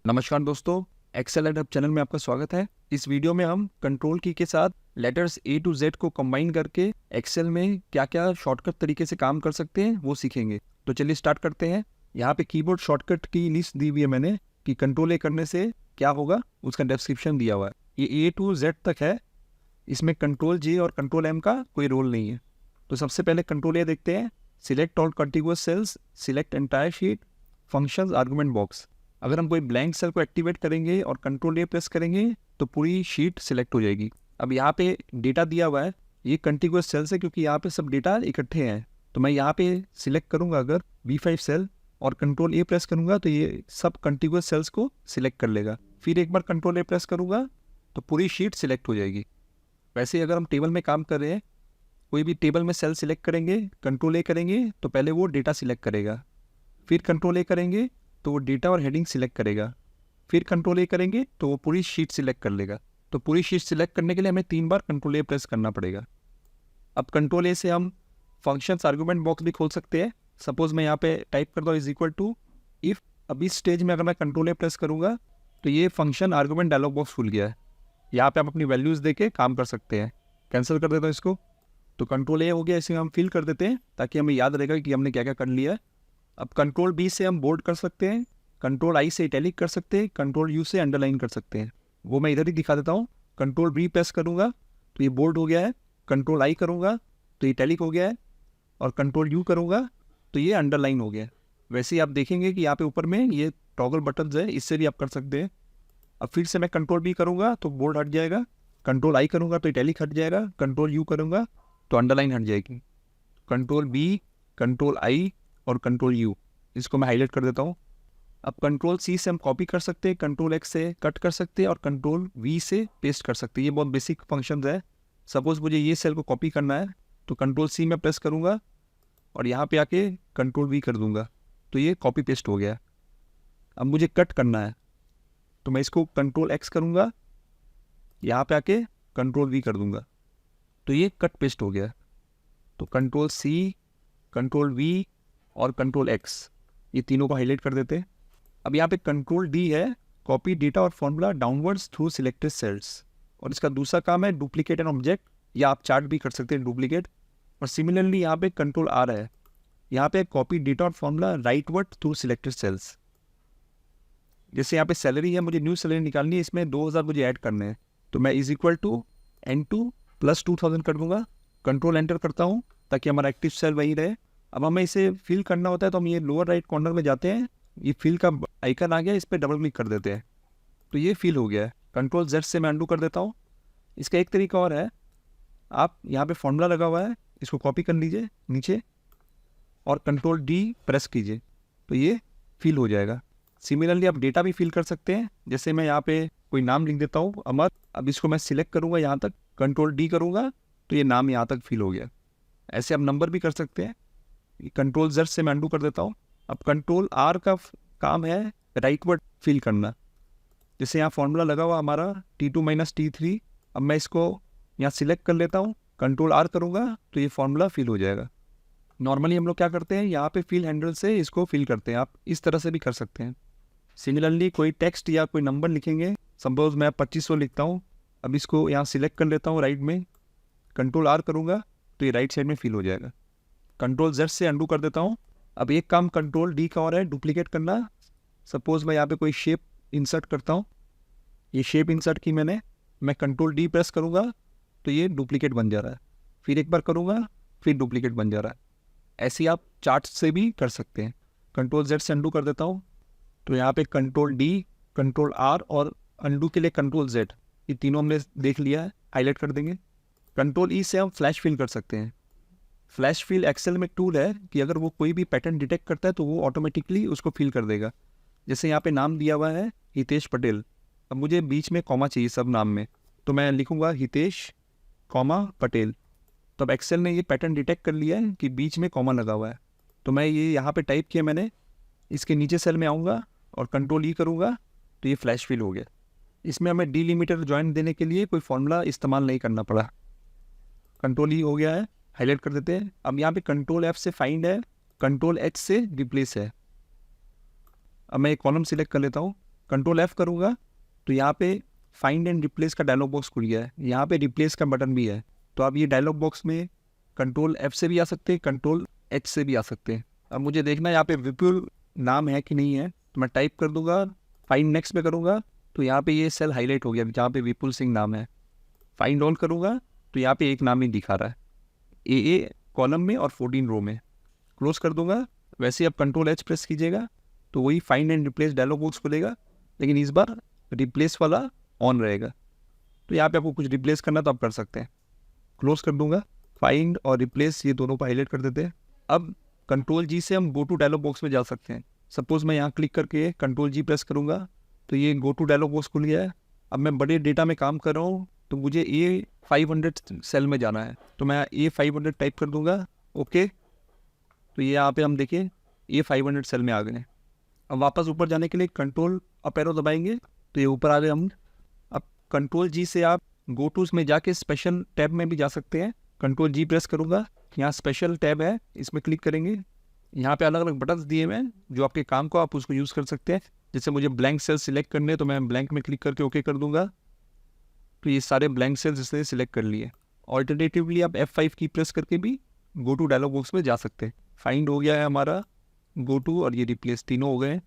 नमस्कार दोस्तों, Excel add hub channel में आपका स्वागत है। इस वीडियो में हम कंट्रोल की के साथ लेटर्स ए टू जेड को कंबाइन करके एक्सेल में क्या क्या शॉर्टकट तरीके से काम कर सकते हैं वो सीखेंगे। तो चलिए स्टार्ट करते हैं। यहाँ पे कीबोर्ड शॉर्टकट की लिस्ट दी हुई है मैंने कि कंट्रोल ए करने से क्या होगा, उसका डिस्क्रिप्शन दिया हुआ है। ये ए टू जेड तक है, इसमें कंट्रोल जे और कंट्रोल एम का कोई रोल नहीं है। तो सबसे पहले कंट्रोल ए देखते हैं। Select all contiguous cells, select entire sheet, functions, argument box. अगर हम कोई ब्लैंक सेल को एक्टिवेट करेंगे और कंट्रोल ए प्रेस करेंगे तो पूरी शीट सिलेक्ट हो जाएगी। अब यहाँ पे डेटा दिया हुआ है, ये कंटिगुअस सेल्स है क्योंकि यहाँ पे सब डेटा इकट्ठे हैं। तो मैं यहाँ पे सिलेक्ट करूँगा अगर B5 सेल और कंट्रोल ए प्रेस करूँगा तो ये सब कंटिगुअस सेल्स को सिलेक्ट कर लेगा। फिर एक बार कंट्रोल ए प्रेस करूँगा तो पूरी शीट सिलेक्ट हो जाएगी। वैसे अगर हम टेबल में काम कर रहे हैं, कोई भी टेबल में सेल सिलेक्ट करेंगे, कंट्रोल ए करेंगे तो पहले वो डेटा सिलेक्ट करेगा, फिर कंट्रोल ए करेंगे तो वो डेटा और हेडिंग सिलेक्ट करेगा, फिर कंट्रोल ए करेंगे तो वो पूरी शीट सिलेक्ट कर लेगा। तो पूरी शीट सिलेक्ट करने के लिए हमें 3 बार कंट्रोल ए प्रेस करना पड़ेगा। अब कंट्रोल ए से हम फंक्शंस आर्गुमेंट बॉक्स भी खोल सकते हैं। सपोज मैं यहाँ पे टाइप कर दूँ =, इफ़। अब इस स्टेज में अगर मैं कंट्रोल ए प्रेस करूँगा तो ये फंक्शन आर्गुमेंट डायलॉग बॉक्स खुल गया है। यहाँ पे आप अपनी वैल्यूज़ दे के काम कर सकते हैं। कैंसिल कर देता हूँ इसको। तो कंट्रोल ए हो गया, इसे हम फिल कर देते हैं ताकि हमें याद रहेगा कि हमने क्या क्या कर लिया है। अब कंट्रोल बी से हम बोल्ड कर सकते हैं, कंट्रोल आई से इटैलिक कर सकते हैं, कंट्रोल यू से अंडरलाइन कर सकते हैं। वो मैं इधर ही दिखा देता हूँ। कंट्रोल बी प्रेस करूँगा तो ये बोल्ड हो गया है, कंट्रोल आई करूँगा तो इटैलिक हो गया है, और कंट्रोल यू करूँगा तो ये अंडरलाइन हो गया है। वैसे ही आप देखेंगे कि यहाँ पे ऊपर में ये टॉगल बटन्स है, इससे भी आप कर सकते हैं। अब फिर से मैं कंट्रोल बी करूँगा तो बोल्ड हट जाएगा, कंट्रोल आई करूँगा तो इटैलिक हट जाएगा, कंट्रोल यू करूँगा तो अंडरलाइन हट जाएगी। कंट्रोल बी, कंट्रोल आई और कंट्रोल यू, इसको मैं हाईलाइट कर देता हूँ। अब कंट्रोल सी से हम कॉपी कर सकते हैं, कंट्रोल एक्स से कट कर सकते हैं और कंट्रोल वी से पेस्ट कर सकते हैं। ये बहुत बेसिक फंक्शन है। सपोज मुझे ये सेल को कॉपी करना है तो कंट्रोल सी में प्रेस करूँगा और यहाँ पे आके कंट्रोल वी कर दूँगा तो ये कॉपी पेस्ट हो गया। अब मुझे कट करना है तो मैं इसको कंट्रोल एक्स करूँगा, यहाँ पे आके कंट्रोल वी कर दूँगा तो ये कट पेस्ट हो गया। तो कंट्रोल सी, कंट्रोल वी और कंट्रोल एक्स, ये तीनों को हाईलाइट कर देते हैं। अब यहाँ पे कंट्रोल डी है, कॉपी डेटा और formula downwards through selected cells, और इसका दूसरा काम है डुप्लीकेट एन ऑब्जेक्ट, या आप चार्ट भी कर सकते हैं डुप्लीकेट। और सिमिलरली यहाँ पे कंट्रोल आर है, यहाँ पे कॉपी डेटा और formula rightward through selected cells. जैसे यहाँ पे सैलरी है, मुझे न्यू सैलरी निकालनी है, इसमें 2000 मुझे ऐड करने हैं तो मैं =N2 + 2000 कर दूंगा, कंट्रोल एंटर करता हूँ ताकि हमारा एक्टिव सेल वही रहे। अब हमें इसे फिल करना होता है तो हम ये लोअर राइट कॉर्नर में जाते हैं, ये फिल का आइकन आ गया, इस पर डबल क्लिक कर देते हैं तो ये फिल हो गया है। कंट्रोल जेड से मैं अंडू कर देता हूँ। इसका एक तरीका और है, आप यहाँ पे फॉर्मूला लगा हुआ है, इसको कॉपी कर लीजिए नीचे और कंट्रोल डी प्रेस कीजिए तो ये फिल हो जाएगा। सिमिलरली आप डेटा भी फिल कर सकते हैं। जैसे मैं यहाँ पे कोई नाम लिख देता हूँ, अमर। अब इसको मैं सिलेक्ट करूँगा यहाँ तक, कंट्रोल डी करूँगा तो ये नाम यहाँ तक फिल हो गया। ऐसे आप नंबर भी कर सकते हैं। कंट्रोल जेड से मैं अंडू कर देता हूँ। अब कंट्रोल आर का काम है राइटवर्ड फिल करना। जैसे यहाँ फॉर्मूला लगा हुआ हमारा T2 - T3, अब मैं इसको यहाँ सिलेक्ट कर लेता हूँ, कंट्रोल आर करूँगा तो ये फॉर्मूला फिल हो जाएगा। नॉर्मली हम लोग क्या करते हैं, यहाँ पे फिल हैंडल से इसको फिल करते हैं, आप इस तरह से भी कर सकते हैं। सिमिलरली कोई टेक्स्ट या कोई नंबर लिखेंगे, सपोज मैं 2500 लिखता हूँ। अब इसको यहाँ सिलेक्ट कर लेता हूँ राइट में, कंट्रोल आर करूँगा तो ये राइट साइड में फिल हो जाएगा। कंट्रोल जेड से अंडू कर देता हूँ। अब एक काम कंट्रोल डी का और है, डुप्लीकेट करना। सपोज मैं यहाँ पे कोई शेप इंसर्ट करता हूँ, ये शेप इंसर्ट की मैंने, मैं कंट्रोल डी प्रेस करूँगा तो ये डुप्लीकेट बन जा रहा है, फिर एक बार करूँगा फिर डुप्लीकेट बन जा रहा है। ऐसे आप चार्ट से भी कर सकते हैं। कंट्रोल जेड से अंडू कर देता हूँ तो यहाँ पे कंट्रोल डी, कंट्रोल आर और अंडू के लिए कंट्रोल जेड, ये तीनों हमने देख लिया है, हाईलाइट कर देंगे। कंट्रोल ई से हम फ्लैश फिल कर सकते हैं। फ्लैश फिल एक्सेल में टूल है कि अगर वो कोई भी पैटर्न डिटेक्ट करता है तो वो ऑटोमेटिकली उसको फिल कर देगा। जैसे यहाँ पे नाम दिया हुआ है हितेश पटेल, अब मुझे बीच में कॉमा चाहिए सब नाम में, तो मैं लिखूँगा हितेश, पटेल। तो अब एक्सेल ने ये पैटर्न डिटेक्ट कर लिया है कि बीच में कॉमा लगा हुआ है, तो मैं ये यहाँ पे टाइप किया मैंने, इसके नीचे सेल में आऊँगा और कंट्रोल ई करूँगा तो ये फ्लैश फिल हो गया। इसमें हमें डिलिमिटर जॉइंट देने के लिए कोई फॉर्मूला इस्तेमाल नहीं करना पड़ा। कंट्रोल ई हो गया है, हाईलाइट कर देते हैं। अब यहाँ पे कंट्रोल एफ से फाइंड है, कंट्रोल एच से रिप्लेस है। अब मैं एक कॉलम सिलेक्ट कर लेता हूँ, कंट्रोल F करूँगा तो यहाँ पे फाइंड एंड रिप्लेस का डायलॉग बॉक्स खुल गया है। यहाँ पे रिप्लेस का बटन भी है, तो आप ये डायलॉग बॉक्स में कंट्रोल F से भी आ सकते हैं, कंट्रोल H से भी आ सकते हैं। अब मुझे देखना है यहाँ पे विपुल नाम है कि नहीं है, तो मैं टाइप कर दूंगा, फाइंड नेक्स्ट पे करूँगा तो यहाँ पे ये सेल हाईलाइट हो गया जहाँ पे विपुल सिंह नाम है। फाइंड ऑल करूँगा तो यहाँ पे एक नाम ही दिखा रहा है, AA कॉलम में और 14 रो में। क्लोज कर दूंगा। वैसे ही आप कंट्रोल H प्रेस कीजिएगा तो वही find and replace dialog box खुलेगा, लेकिन इस बार रिप्लेस वाला ऑन रहेगा। तो यहाँ पे आपको कुछ रिप्लेस करना तो आप कर सकते हैं। क्लोज कर दूंगा। फाइंड और रिप्लेस ये दोनों को हाईलाइट कर देते हैं। अब कंट्रोल G से हम गो टू डायलॉग बॉक्स में जा सकते हैं। सपोज मैं यहाँ क्लिक करके कंट्रोल G प्रेस करूँगा तो ये गो टू डायलॉग बॉक्स खुल गया है। अब मैं बड़े डेटा में काम कर रहा हूँ तो मुझे A500 सेल में जाना है, तो मैं A500 टाइप कर दूंगा। ओके, तो ये यहाँ पे हम देखिए A500 सेल में आ गए। अब वापस ऊपर जाने के लिए कंट्रोल अप एरो दबाएंगे तो ये ऊपर आ गए हम। अब कंट्रोल G से आप गो टूज में जाके स्पेशल टैब में भी जा सकते हैं। कंट्रोल G प्रेस करूँगा, यहाँ स्पेशल टैब है, इसमें क्लिक करेंगे। यहाँ पे अलग अलग बटन्स दिए हुए हैं जो आपके काम को आप उसको यूज़ कर सकते हैं। जैसे मुझे ब्लैंक सेल सिलेक्ट करने हैं तो मैं ब्लैंक में क्लिक करके ओके कर दूंगा, तो ये सारे ब्लैंक सेल्स इसने सिलेक्ट कर लिए। ऑल्टरनेटिवली आप F5 की प्रेस करके भी गो टू डायलॉग बॉक्स में जा सकते हैं। फाइंड हो गया है हमारा, गो टू और ये रिप्लेस तीनों हो गए।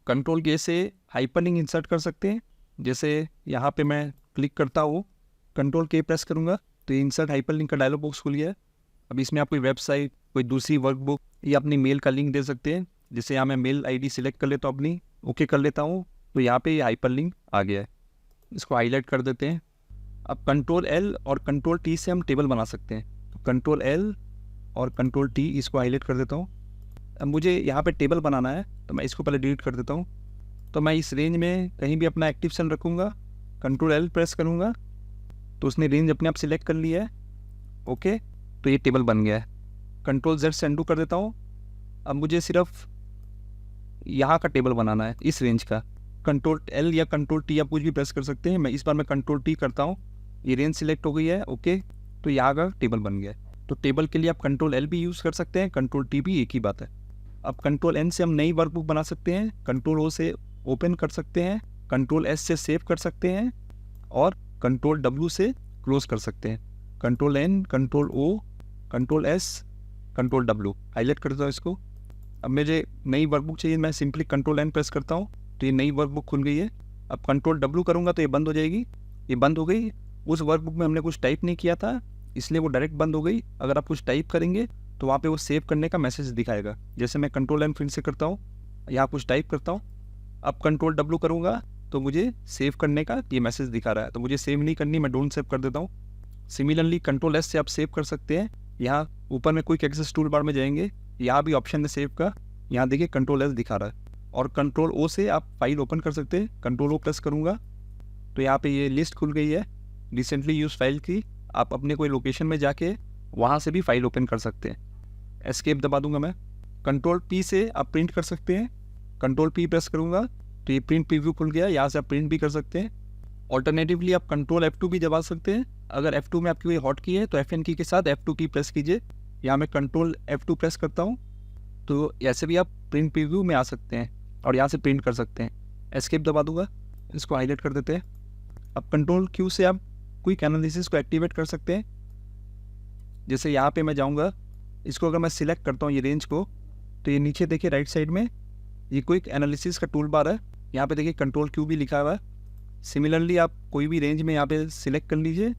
कंट्रोल K से हाइपरलिंक इंसर्ट कर सकते हैं। जैसे यहाँ पे मैं क्लिक करता हूँ, कंट्रोल K प्रेस करूँगा तो ये इंसर्ट हाइपरलिंक का डायलॉग बॉक्स खुल गया है। अब इसमें आप कोई वेबसाइट, कोई दूसरी वर्कबुक या अपनी मेल का लिंक दे सकते हैं। जैसे यहाँ मैं मेल ID सिलेक्ट कर लेता हूँ अपनी, ओके कर लेता हूँ, तो यहाँ पे ये हाइपरलिंक आ गया है। इसको हाईलाइट कर देते हैं। अब कंट्रोल L और कंट्रोल T से हम टेबल बना सकते हैं। तो कंट्रोल L और कंट्रोल T इसको हाईलाइट कर देता हूँ। अब मुझे यहाँ पे टेबल बनाना है तो मैं इसको पहले डिलीट कर देता हूँ। तो मैं इस रेंज में कहीं भी अपना एक्टिव सेल रखूँगा, कंट्रोल L प्रेस करूँगा तो उसने रेंज अपने आप सिलेक्ट कर लिया है। ओके, तो ये टेबल बन गया है। कंट्रोल Z से अनडू कर देता हूँ। अब मुझे सिर्फ यहाँ का टेबल बनाना है, इस रेंज का। कंट्रोल L या कंट्रोल T आप कुछ भी प्रेस कर सकते हैं। मैं इस बार मैं कंट्रोल T करता हूँ, ये रेंज सिलेक्ट हो गई है। ओके, तो यहाँ का टेबल बन गया है। तो टेबल के लिए आप कंट्रोल L भी यूज़ कर सकते हैं, कंट्रोल T भी एक ही बात है। अब कंट्रोल N से हम नई वर्कबुक बना सकते हैं, कंट्रोल O से ओपन कर सकते हैं, कंट्रोल S से सेव कर सकते हैं और कंट्रोल W से क्लोज कर सकते हैं। Control N, control O, control S, control W, highlight कर देता हूँ इसको। अब मुझे नई वर्कबुक चाहिए, मैं सिंपली कंट्रोल N प्रेस करता हूँ तो ये नई वर्कबुक खुल गई है। अब कंट्रोल W करूँगा तो ये बंद हो जाएगी। ये बंद हो गई। उस वर्कबुक में हमने कुछ टाइप नहीं किया था इसलिए वो डायरेक्ट बंद हो गई। अगर आप कुछ टाइप करेंगे तो वहाँ पे वो सेव करने का मैसेज दिखाएगा। जैसे मैं कंट्रोल N फिर से करता हूँ, यहाँ कुछ टाइप करता हूँ। अब कंट्रोल W करूँगा तो मुझे सेव करने का ये मैसेज दिखा रहा है, तो मुझे सेव नहीं करनी, मैं डोंट सेव कर देता हूँ। सिमिलरली कंट्रोल S से आप सेव कर सकते हैं। यहाँ ऊपर में क्विक एक्सेस टूल बार में जाएंगे, यहाँ भी ऑप्शन है सेव का, यहाँ देखिए कंट्रोल S दिखा रहा है। और कंट्रोल O से आप फाइल ओपन कर सकते हैं। कंट्रोल O प्रेस करूँगा तो यहाँ पे ये लिस्ट खुल गई है रिसेंटली यूज फाइल की। आप अपने कोई लोकेशन में जाके वहाँ से भी फाइल ओपन कर सकते हैं। एस्केप दबा दूंगा मैं। कंट्रोल P से आप प्रिंट कर सकते हैं। कंट्रोल P प्रेस करूँगा तो ये प्रिंट प्रीव्यू खुल गया, यहाँ से आप प्रिंट भी कर सकते हैं। ऑल्टरनेटिवली आप कंट्रोल F2 भी दबा सकते हैं। अगर F2 में आपकी कोई हॉट की है तो FN की के साथ F2 की प्रेस कीजिए। यहाँ मैं कंट्रोल F2 प्रेस करता हूँ तो ऐसे भी आप प्रिंट प्रीव्यू में आ सकते हैं और यहाँ से प्रिंट कर सकते हैं। एस्केप दबा दूंगा, इसको हाईलाइट कर देते हैं। अब कंट्रोल Q से आप क्विक एनालिसिस को एक्टिवेट कर सकते हैं। जैसे यहाँ पे मैं जाऊँगा, इसको अगर मैं सिलेक्ट करता हूँ ये रेंज को, तो ये नीचे देखिए राइट साइड में ये क्विक एनालिसिस का टूल बार है। यहाँ पे देखिए कंट्रोल Q भी लिखा हुआ है। सिमिलरली आप कोई भी रेंज में यहाँ पे सिलेक्ट कर लीजिए,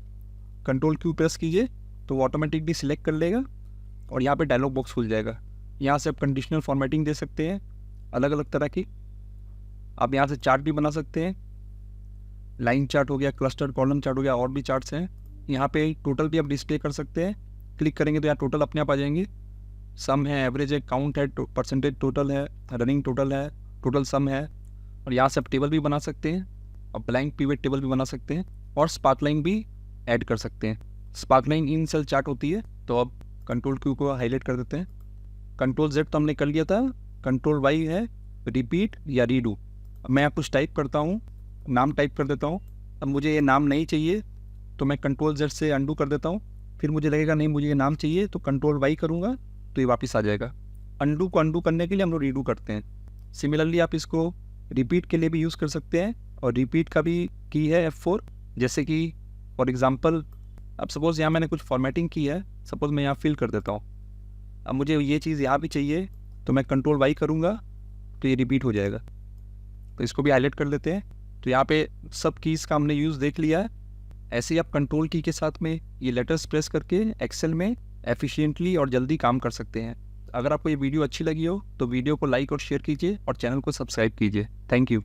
कंट्रोल Q प्रेस कीजिए तो वो ऑटोमेटिकली सिलेक्ट कर लेगा और यहाँ पे डायलॉग बॉक्स खुल जाएगा। यहाँ से आप कंडीशनल फॉर्मेटिंग दे सकते हैं अलग अलग तरह की। आप यहाँ से चार्ट भी बना सकते हैं, लाइन चार्ट हो गया, क्लस्टर कॉलम चार्ट हो गया, और भी चार्ट्स हैं। यहाँ पे टोटल भी आप डिस्प्ले कर सकते हैं। क्लिक करेंगे तो यहाँ टोटल अपने आप आ जाएंगे। सम है, एवरेज है, काउंट है, परसेंटेज टोटल है, रनिंग टोटल है, टोटल सम है। और यहाँ से आप टेबल भी बना सकते हैं और ब्लैंक पिवट टेबल भी बना सकते हैं और स्पार्कलाइन भी ऐड कर सकते हैं। स्पार्कलाइन इन सेल चार्ट होती है। तो अब कंट्रोल Q को हाईलाइट कर देते हैं। कंट्रोल Z तो हमने कर लिया था। कंट्रोल Y है रिपीट या रीडू। अब मैं कुछ टाइप करता हूँ, नाम टाइप कर देता हूँ। अब मुझे ये नाम नहीं चाहिए तो मैं कंट्रोल Z से अंडू कर देता हूँ। फिर मुझे लगेगा नहीं मुझे ये नाम चाहिए तो कंट्रोल Y करूँगा तो ये वापस आ जाएगा। अंडू को अंडू करने के लिए हम लोग रीडू करते हैं। सिमिलरली आप इसको रिपीट के लिए भी यूज़ कर सकते हैं, और रिपीट का भी की है F4। जैसे कि फॉर एग्जांपल अब सपोज़ यहाँ मैंने कुछ फॉर्मेटिंग की है, सपोज़ मैं यहाँ फिल कर देता हूँ। अब मुझे ये चीज़ यहाँ भी चाहिए, तो मैं कंट्रोल वाई करूँगा तो ये रिपीट हो जाएगा। तो इसको भी हाईलाइट कर लेते हैं। तो यहाँ पे सब कीज़ का हमने यूज़ देख लिया है। ऐसे ही आप कंट्रोल की के साथ में ये लेटर्स प्रेस करके एक्सेल में एफिशिएंटली और जल्दी काम कर सकते हैं। अगर आपको ये वीडियो अच्छी लगी हो तो वीडियो को लाइक और शेयर कीजिए और चैनल को सब्सक्राइब कीजिए। Thank you.